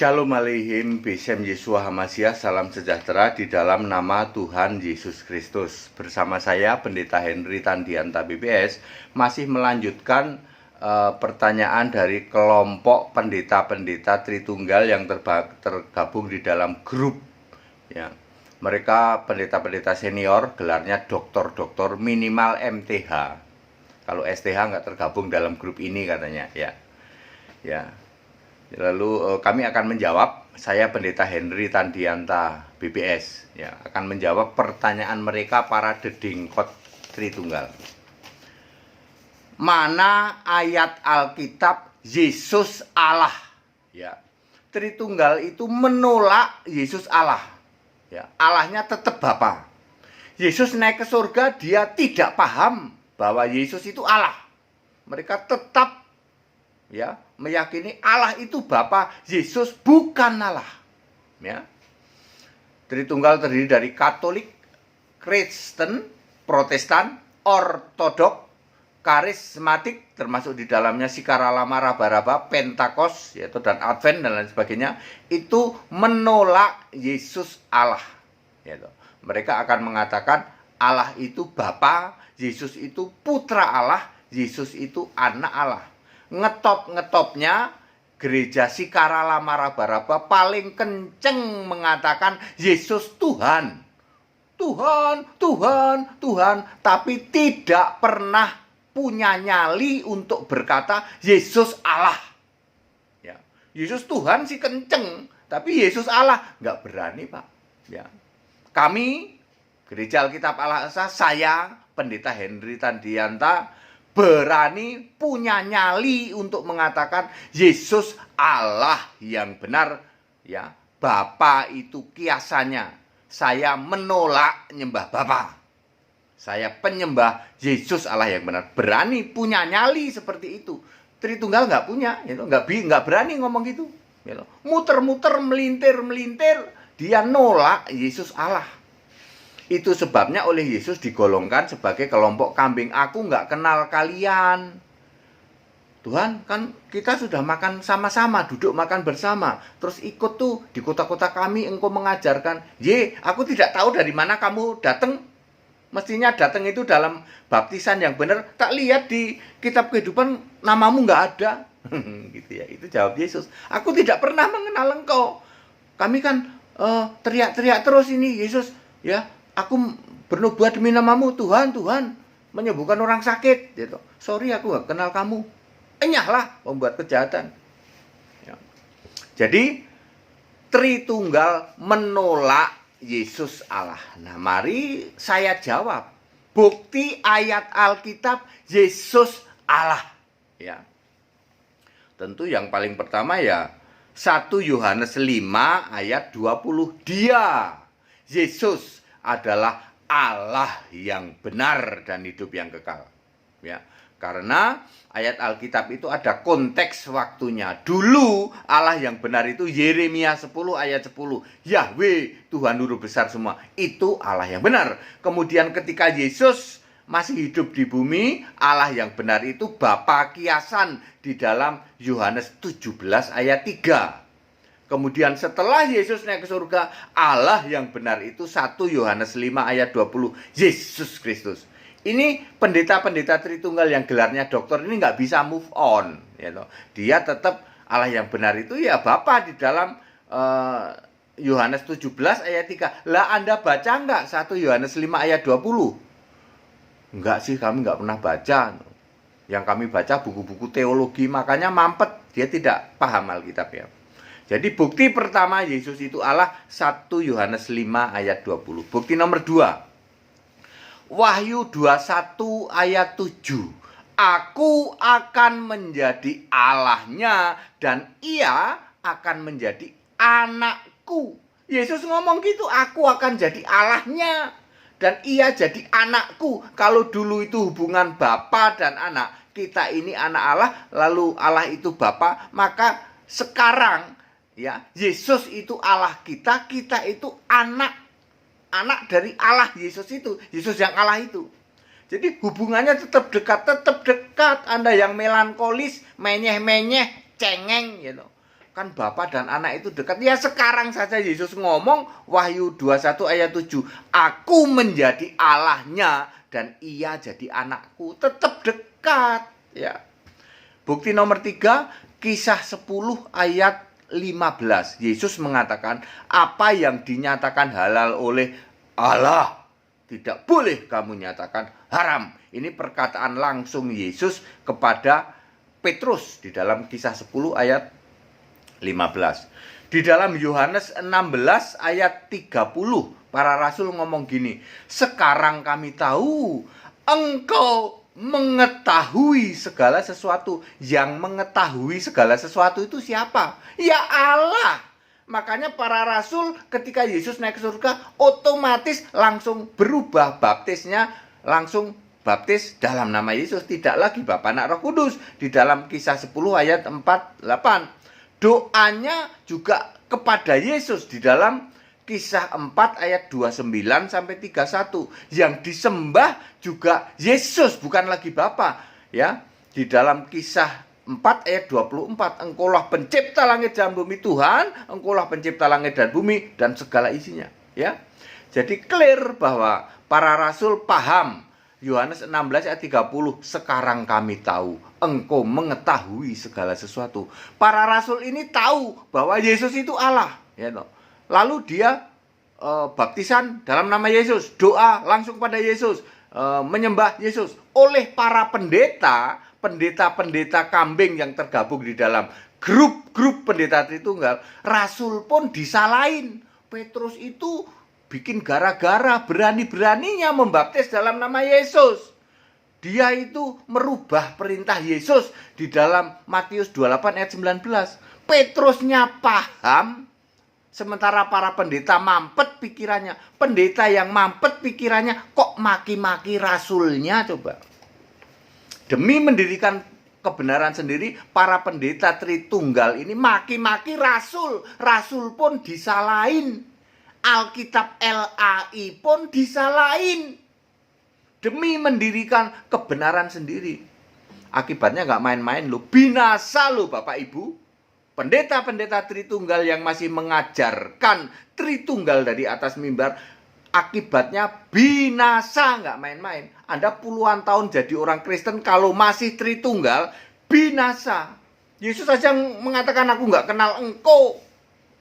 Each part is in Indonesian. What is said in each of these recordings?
Shalom Aleihim, Besem Yeshua Hamasiah, salam sejahtera di dalam nama Tuhan Yesus Kristus. Bersama saya, Pendeta Henry Tandianta BPS, masih melanjutkan pertanyaan dari kelompok pendeta-pendeta Tritunggal yang tergabung di dalam grup. Ya. Mereka pendeta-pendeta senior, gelarnya doktor-doktor minimal MTH. Kalau STH nggak tergabung dalam grup ini katanya, ya. Lalu kami akan menjawab, saya Pendeta Henry Tandianta BPS, ya, akan menjawab pertanyaan mereka para dedengkot Tritunggal. Mana ayat Alkitab Yesus Allah? Ya, Tritunggal itu menolak Yesus Allah. Ya, Allahnya tetap Bapa. Yesus naik ke surga, dia tidak paham bahwa Yesus itu Allah. Mereka tetap meyakini Allah itu Bapa, Yesus bukan Allah. Ya. Tritunggal terdiri dari Katolik, Kristen, Protestan, Ortodok, Karismatik, termasuk di dalamnya Sikaralama, Rabaraba, Pentakos, yaitu dan Advent dan lain sebagainya, itu menolak Yesus Allah. Yaitu. Mereka akan mengatakan Allah itu Bapa, Yesus itu Putra Allah, Yesus itu Anak Allah. Ngetopnya gereja Sikaralama Rabaraba paling kenceng mengatakan Yesus Tuhan. Tuhan, tapi tidak pernah punya nyali untuk berkata Yesus Allah. Ya. Yesus Tuhan sih kenceng, tapi Yesus Allah nggak berani, Pak. Ya. Kami Gereja Alkitab Allah Esa, saya Pendeta Henry Tandianta berani punya nyali untuk mengatakan Yesus Allah yang benar, ya. Bapa itu kiasannya. Saya menolak nyembah Bapa. Saya penyembah Yesus Allah yang benar. Berani punya nyali seperti itu. Tritunggal nggak punya, gitu. Nggak berani ngomong gitu. Gitu. Muter-muter, melintir, dia nolak Yesus Allah. Itu sebabnya oleh Yesus digolongkan sebagai kelompok kambing. Aku nggak kenal kalian. Tuhan, kan kita sudah makan sama-sama, duduk makan bersama. Terus ikut tuh di kota-kota kami, engkau mengajarkan. Aku tidak tahu dari mana kamu datang. Mestinya datang itu dalam baptisan yang benar. Tak lihat di kitab kehidupan namamu nggak ada. Gitu ya, itu jawab Yesus. Aku tidak pernah mengenal engkau. Kami kan teriak-teriak terus ini, Yesus, ya. Aku bernubuat demi namamu, Tuhan, menyembuhkan orang sakit, gitu. Sorry, aku gak kenal kamu. Enyahlah membuat kejahatan. Ya. Jadi Tritunggal menolak Yesus Allah. Nah, mari saya jawab. Bukti ayat Alkitab Yesus Allah. Ya. Tentu yang paling pertama ya 1 Yohanes 5 ayat 20. Dia, Yesus, adalah Allah yang benar dan hidup yang kekal. Ya, karena ayat Alkitab itu ada konteks waktunya. Dulu Allah yang benar itu Yeremia 10 ayat 10. Yahweh, Tuhan huruf besar semua. Itu Allah yang benar. Kemudian ketika Yesus masih hidup di bumi, Allah yang benar itu Bapa kiasan di dalam Yohanes 17 ayat 3. Kemudian setelah Yesus naik ke surga, Allah yang benar itu 1 Yohanes 5 ayat 20. Yesus Kristus. Ini pendeta-pendeta Tritunggal yang gelarnya doktor ini nggak bisa move on. Gitu. Dia tetap Allah yang benar itu ya Bapa di dalam Yohanes 17 ayat 3. Lah Anda baca nggak 1 Yohanes 5 ayat 20? Enggak sih, kami nggak pernah baca. Yang kami baca buku-buku teologi, makanya mampet. Dia tidak paham Alkitab ya. Jadi bukti pertama Yesus itu Allah 1 Yohanes 5 ayat 20. Bukti nomor 2. Wahyu 21 ayat 7. Aku akan menjadi Allahnya dan ia akan menjadi anakku. Yesus ngomong gitu, aku akan jadi Allahnya dan ia jadi anakku. Kalau dulu itu hubungan Bapa dan anak, kita ini anak Allah, lalu Allah itu Bapa, maka sekarang ya, Yesus itu Allah kita, kita itu anak dari Allah Yesus itu, Yesus yang Allah itu. Jadi hubungannya tetap dekat. Anda yang melankolis, menyeh-menyeh, cengeng gitu. kan Bapa dan Anak itu dekat. Ya sekarang saja Yesus ngomong, Wahyu 21 ayat 7, aku menjadi Allahnya dan ia jadi anakku. Tetap dekat. Ya. Bukti nomor 3, Kisah 10 ayat 15. Yesus mengatakan, apa yang dinyatakan halal oleh Allah tidak boleh kamu nyatakan haram. Ini perkataan langsung Yesus kepada Petrus di dalam Kisah 10 ayat 15. Di dalam Yohanes 16 ayat 30, para rasul ngomong gini, sekarang kami tahu engkau mengetahui segala sesuatu. Yang mengetahui segala sesuatu itu siapa? Ya Allah. Makanya para rasul ketika Yesus naik ke surga otomatis langsung berubah baptisnya, langsung baptis dalam nama Yesus, tidak lagi Bapa, Anak, Roh Kudus. Di dalam Kisah 10 ayat 48. Doanya juga kepada Yesus di dalam Kisah 4 ayat 29 sampai 31. Yang disembah juga Yesus, bukan lagi Bapa. Ya, di dalam Kisah 4 ayat 24, engkaulah pencipta langit dan bumi Tuhan, engkaulah pencipta langit dan bumi dan segala isinya. Ya, jadi clear bahwa para rasul paham. Yohanes 16 ayat 30, sekarang kami tahu engkau mengetahui segala sesuatu. Para rasul ini tahu bahwa Yesus itu Allah. Ya, lalu dia baptisan dalam nama Yesus, doa langsung pada Yesus, menyembah Yesus. Oleh para pendeta-pendeta kambing yang tergabung di dalam grup-grup pendeta Tritunggal, rasul pun disalahin. Petrus itu bikin gara-gara, berani-beraninya membaptis dalam nama Yesus. Dia itu merubah perintah Yesus di dalam Matius 28 ayat 19. Petrusnya paham, sementara para pendeta mampet pikirannya. Pendeta yang mampet pikirannya kok maki-maki rasulnya, coba. Demi mendirikan kebenaran sendiri, para pendeta Tritunggal ini maki-maki rasul. Rasul pun disalahin. Alkitab LAI pun disalahin. Demi mendirikan kebenaran sendiri. Akibatnya nggak main-main loh. Binasa loh Bapak Ibu. Pendeta-pendeta Tritunggal yang masih mengajarkan Tritunggal dari atas mimbar, akibatnya binasa, nggak main-main. Anda puluhan tahun jadi orang Kristen, kalau masih Tritunggal, binasa. Yesus saja mengatakan, aku nggak kenal engkau,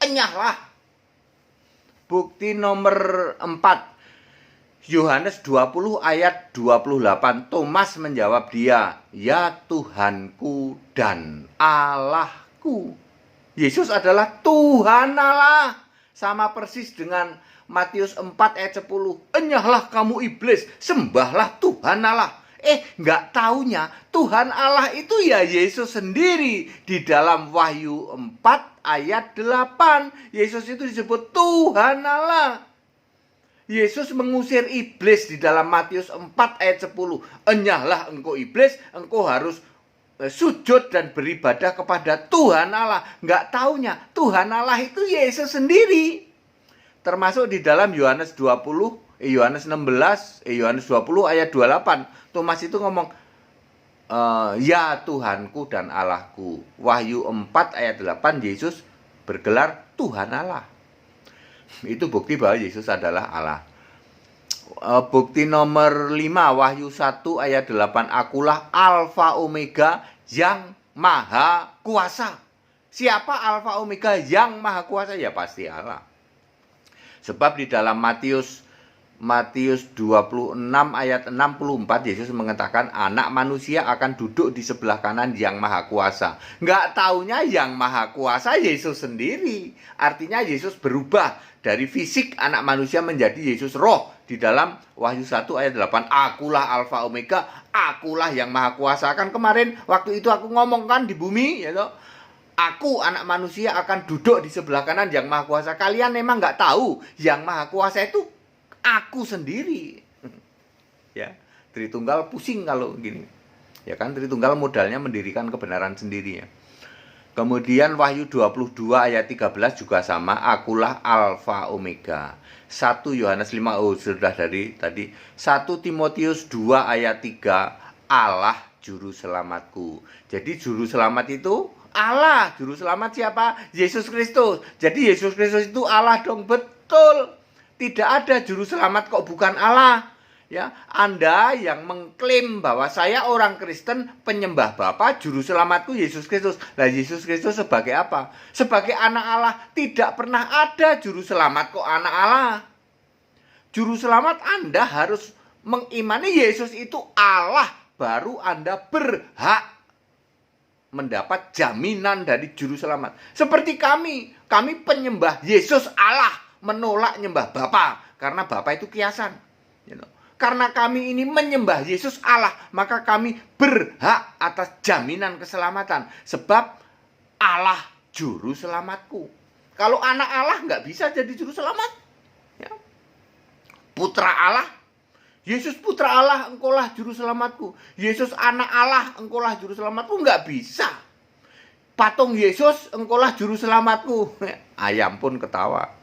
enyahlah. Bukti nomor 4, Yohanes 20 ayat 28. Thomas menjawab dia, ya Tuhanku dan Allahku. Yesus adalah Tuhan Allah. Sama persis dengan Matius 4 ayat 10. Enyahlah kamu iblis, sembahlah Tuhan Allah. Nggak taunya Tuhan Allah itu ya Yesus sendiri. Di dalam Wahyu 4 ayat 8, Yesus itu disebut Tuhan Allah. Yesus mengusir iblis di dalam Matius 4 ayat 10. Enyahlah engkau iblis, engkau harus sujud dan beribadah kepada Tuhan Allah. Nggak taunya Tuhan Allah itu Yesus sendiri. Termasuk di dalam Yohanes 20, Yohanes 16, Yohanes 20 ayat 28. Thomas itu ngomong, ya Tuhanku dan Allahku. Wahyu 4 ayat 8, Yesus bergelar Tuhan Allah. Itu bukti bahwa Yesus adalah Allah. Bukti nomor 5, Wahyu 1 ayat 8, akulah Alfa Omega yang maha kuasa. Siapa Alfa Omega yang maha kuasa? Ya pasti Allah. Sebab di dalam Matius 26 ayat 64, Yesus mengatakan anak manusia akan duduk di sebelah kanan yang maha kuasa. Nggak taunya yang maha kuasa Yesus sendiri. Artinya Yesus berubah dari fisik anak manusia menjadi Yesus roh. Di dalam Wahyu 1 ayat 8, akulah Alfa Omega, akulah yang maha kuasa. Kan kemarin waktu itu aku ngomong kan di bumi, ya toh, aku anak manusia akan duduk di sebelah kanan yang maha kuasa. Kalian memang nggak tahu yang maha kuasa itu aku sendiri. Ya, Tritunggal pusing kalau gini. Ya kan, Tritunggal modalnya mendirikan kebenaran sendiri ya. Kemudian Wahyu 22 ayat 13 juga sama, akulah Alfa Omega. 1 Yohanes 5, sudah dari tadi. 1 Timotius 2 ayat 3, Allah juru selamatku. Jadi juru selamat itu Allah. Juru selamat siapa? Yesus Kristus. Jadi Yesus Kristus itu Allah dong, betul. Tidak ada juru selamat kok bukan Allah. Ya, Anda yang mengklaim bahwa saya orang Kristen, penyembah Bapa, juru selamatku Yesus Kristus. Nah, Yesus Kristus sebagai apa? Sebagai anak Allah. Tidak pernah ada juru selamat kok anak Allah. Juru selamat Anda harus mengimani Yesus itu Allah, baru Anda berhak mendapat jaminan dari juru selamat. Seperti kami penyembah Yesus Allah, menolak nyembah Bapa karena Bapa itu kiasan. Karena kami ini menyembah Yesus Allah, maka kami berhak atas jaminan keselamatan. Sebab Allah juru selamatku. Kalau anak Allah nggak bisa jadi juru selamat. Ya. Putra Allah, Yesus putra Allah, engkaulah juru selamatku. Yesus anak Allah, engkaulah juru selamatku. Nggak bisa. Patung Yesus, engkaulah juru selamatku. Ayam pun ketawa.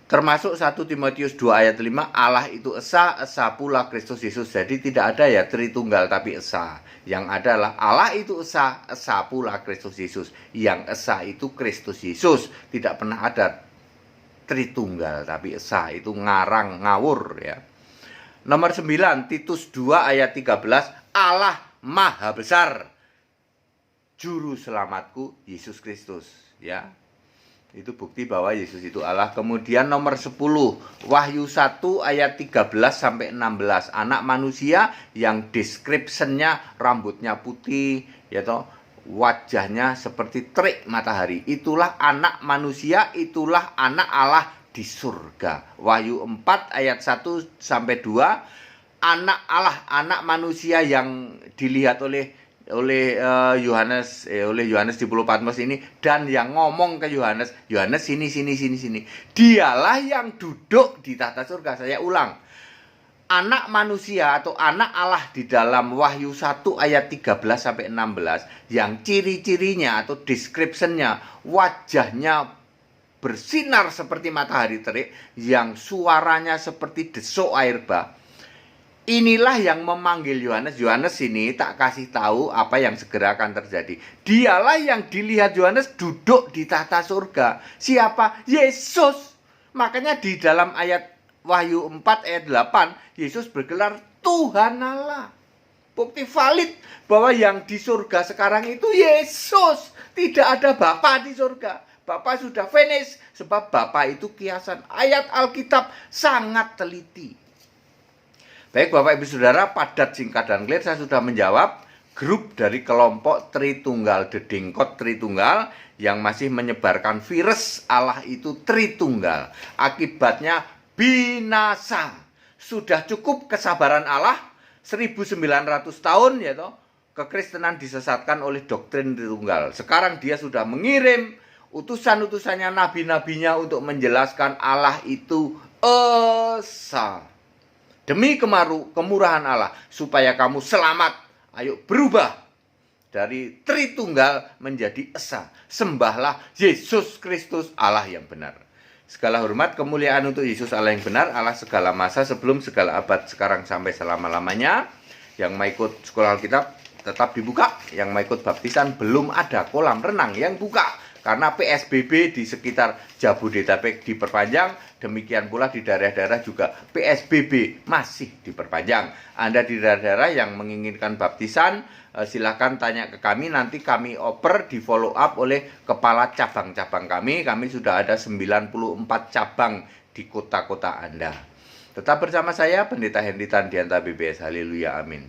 Termasuk 1 Timotius 2 ayat 5, Allah itu esa, esa pula Kristus Yesus. Jadi tidak ada ya Tritunggal tapi esa. Yang adalah Allah itu esa, esa pula Kristus Yesus. Yang esa itu Kristus Yesus. Tidak pernah ada Tritunggal tapi esa. Itu ngarang, ngawur ya. Nomor 9, Titus 2 ayat 13, Allah maha besar, juru selamatku Yesus Kristus. Ya. Itu bukti bahwa Yesus itu Allah. Kemudian nomor 10, Wahyu 1 ayat 13 sampai 16. Anak manusia yang description-nya rambutnya putih, ya toh, wajahnya seperti terik matahari. Itulah anak manusia, itulah anak Allah di surga. Wahyu 4 ayat 1 sampai 2. Anak Allah, anak manusia yang dilihat oleh Yohanes di Pulau Patmos ini, dan yang ngomong ke Yohanes sini. Dialah yang duduk di tahta surga. Saya ulang. Anak manusia atau anak Allah di dalam Wahyu 1 ayat 13 sampai 16 yang ciri-cirinya atau description-nya wajahnya bersinar seperti matahari terik, yang suaranya seperti desuk air bah. Inilah yang memanggil Yohanes. Yohanes ini tak kasih tahu apa yang segera akan terjadi. Dialah yang dilihat Yohanes duduk di tahta surga. Siapa? Yesus. Makanya di dalam ayat Wahyu 4 ayat 8, Yesus bergelar Tuhan Allah. Bukti valid bahwa yang di surga sekarang itu Yesus. Tidak ada Bapa di surga. Bapa sudah finish. Sebab Bapa itu kiasan. Ayat Alkitab sangat teliti. Baik Bapak Ibu Saudara, padat, singkat, dan clear saya sudah menjawab. Grup dari kelompok Tritunggal, dedengkot Tritunggal yang masih menyebarkan virus Allah itu Tritunggal. Akibatnya binasa. Sudah cukup kesabaran Allah 1900 tahun ya toh. Kekristenan disesatkan oleh doktrin Tritunggal. Sekarang dia sudah mengirim utusan-utusannya, nabi-nabinya untuk menjelaskan Allah itu esa. Demi kemurahan Allah, supaya kamu selamat. Ayo berubah dari Tritunggal menjadi esa. Sembahlah Yesus Kristus Allah yang benar. Segala hormat, kemuliaan untuk Yesus Allah yang benar, Allah segala masa, sebelum segala abad, sekarang sampai selama-lamanya. Yang mau ikut sekolah Alkitab tetap dibuka. Yang mau ikut baptisan belum ada kolam renang yang buka. Karena PSBB di sekitar Jabodetabek diperpanjang, demikian pula di daerah-daerah juga PSBB masih diperpanjang. Anda di daerah-daerah yang menginginkan baptisan, silakan tanya ke kami, nanti kami oper, di follow up oleh kepala cabang-cabang kami. Kami sudah ada 94 cabang di kota-kota Anda. Tetap bersama saya, Pendeta Hendy Tandianta BBS. Haleluya, amin.